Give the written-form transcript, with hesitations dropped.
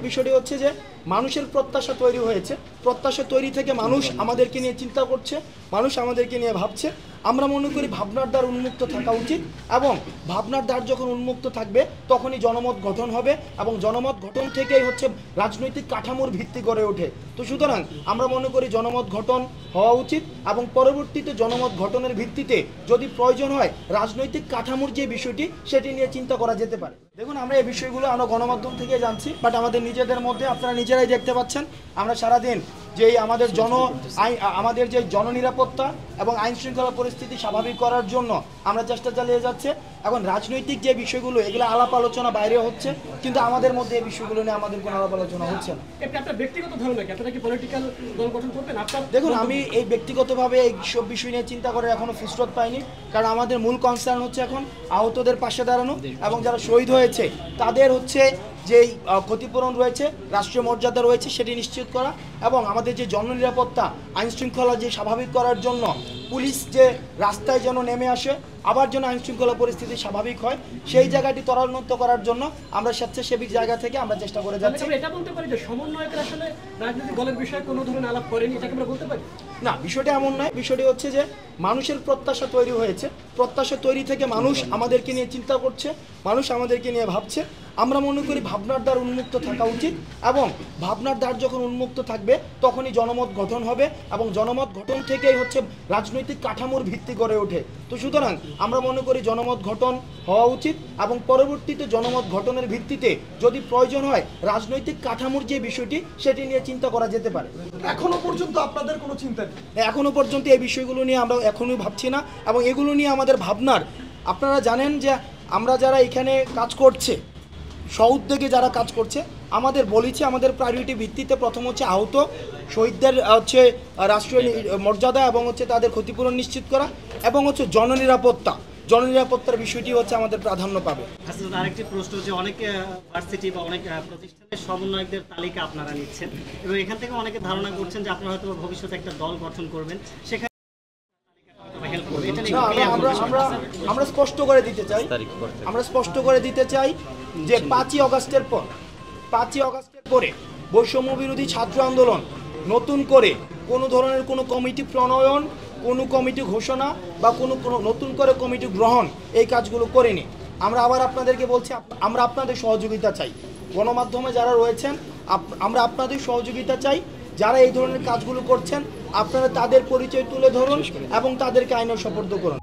বিষয়টি হচ্ছে যে মানুষের প্রত্যাশা তৈরি হয়েছে, প্রত্যাশা তৈরি থেকে মানুষ আমাদেরকে নিয়ে চিন্তা করছে, মানুষ আমাদেরকে নিয়ে ভাবছে। আমরা মনে করি ভাবনার দ্বার উন্মুক্ত থাকা উচিত এবং ভাবনার দ্বার যখন উন্মুক্ত থাকবে তখনই জনমত গঠন হবে এবং জনমত গঠন থেকেই হচ্ছে রাজনৈতিক কাঠামোর ভিত্তি গড়ে ওঠে। তো সুতরাং আমরা মনে করি জনমত গঠন হওয়া উচিত এবং পরবর্তীতে জনমত গঠনের ভিত্তিতে যদি প্রয়োজন হয় রাজনৈতিক কাঠামোর যে বিষয়টি সেটি নিয়ে চিন্তা করা যেতে পারে। দেখুন, আমরা এই বিষয়গুলো আমরা গণমাধ্যম থেকে জানছি, বাট আমাদের নিজেদের মধ্যে আপনারা নিজেরাই দেখতে পাচ্ছেন আমরা সারাদিন যে আমাদের যে জননিরাপত্তা এবং আইন শৃঙ্খলা পরিস্থিতি স্বাভাবিক করার জন্য আমরা চেষ্টা চালিয়ে যাচ্ছে। এখন রাজনৈতিক যে বিষয়গুলো এগুলো আলাপ আলোচনা বাইরে হচ্ছে, কিন্তু আমাদের মধ্যে এই বিষয়গুলো নিয়ে আমাদের কোনো আলাপ আলোচনা হচ্ছে না। দেখুন, আমি এই ব্যক্তিগতভাবে এই সব বিষয় নিয়ে চিন্তা করে এখনো ফুসরত পাইনি, কারণ আমাদের মূল কনসার্ন হচ্ছে এখন আহতদের পাশে দাঁড়ানো এবং যারা শহীদ হয়েছে তাদের হচ্ছে যেই ক্ষতিপূরণ রয়েছে, রাষ্ট্রীয় মর্যাদা রয়েছে সেটি নিশ্চিত করা এবং আমাদের যে জননিরাপত্তা আইন শৃঙ্খলা যে স্বাভাবিক করার জন্য পুলিশ যে রাস্তায় যেন নেমে আসে, আবার যেন আইন শৃঙ্খলা পরিস্থিতি স্বাভাবিক হয়, সেই জায়গাটি ত্বরান্বিত করার জন্য আমরা স্বেচ্ছাসেবী জায়গা থেকে আমরা চেষ্টা করে যাচ্ছি। এটা বলতে পারি যে সমন্বয়করা আসলে রাজনৈতিক দলের বিষয়ে কোনো ধরনের আলাপ করেনি, এটাকে আমরা বলতে পারি না। বিষয়টা এমন নয়, বিষয়টি হচ্ছে যে মানুষের প্রত্যাশা তৈরি হয়েছে, প্রত্যাশা তৈরি থেকে মানুষ আমাদেরকে নিয়ে চিন্তা করছে, মানুষ আমাদেরকে নিয়ে ভাবছে। আমরা মনে করি ভাবনার দ্বার উন্মুক্ত থাকা উচিত এবং ভাবনার দ্বার যখন উন্মুক্ত থাকবে তখনই জনমত গঠন হবে এবং জনমত গঠন থেকেই হচ্ছে রাজনৈতিক কাঠামোর ভিত্তি গড়ে ওঠে। তো সুতরাং আমরা মনে করি জনমত গঠন হওয়া উচিত এবং পরবর্তীতে জনমত গঠনের ভিত্তিতে যদি প্রয়োজন হয় রাজনৈতিক কাঠামোর যে বিষয়টি সেটি নিয়ে চিন্তা করা যেতে পারে। এখনো পর্যন্ত আপনাদের কোনো চিন্তা নেই? এখনো পর্যন্ত এই বিষয়গুলো নিয়ে আমরা এখনই ভাবছি না এবং এগুলো নিয়ে আমাদের ভাবনার, আপনারা জানেন যে আমরা যারা এখানে কাজ করছে, সউদ্যোগে যারা কাজ করছে, আমাদের বলেছি আমাদের প্রায়োরিটি ভিত্তিতে প্রথম হচ্ছে আহত শহীদদের হচ্ছে রাষ্ট্রীয় মর্যাদা এবং হচ্ছে তাদের ক্ষতিপূরণ নিশ্চিত করা এবং হচ্ছে জননিরাপত্তার বিষয়টি হচ্ছে আমাদের প্রাধান্য পাবে। আরেকটি প্রশ্ন হচ্ছে অনেক ভার্সিটি বা অনেক প্রতিষ্ঠানের সমন্বয়কদের তালিকা আপনারা নিচ্ছেন এবং এখান থেকে অনেকে ধারণা করছেন যে আপনারা হয়তো ভবিষ্যতে একটা দল গঠন করবেন, সেখানে আমরা স্পষ্ট করে দিতে চাই যে 5ই আগস্টের পরে বৈষম্য বিরোধী ছাত্র আন্দোলন নতুন করে কোনো ধরনের কোনো কমিটি প্রণয়ন, কোনো কমিটি ঘোষণা বা কোনো নতুন করে কমিটি গ্রহণ এই কাজগুলো করেনি। আমরা আবার আপনাদেরকে বলছি আমরা আপনাদের সহযোগিতা চাই। গণমাধ্যমে যারা রয়েছেন আমরা আপনাদের সহযোগিতা চাই। যারা এই ধরনের কাজগুলো করছেন আপনারা তাদের পরিচয় তুলে ধরুন এবং তাদেরকে আইনের সোপর্দ করুন।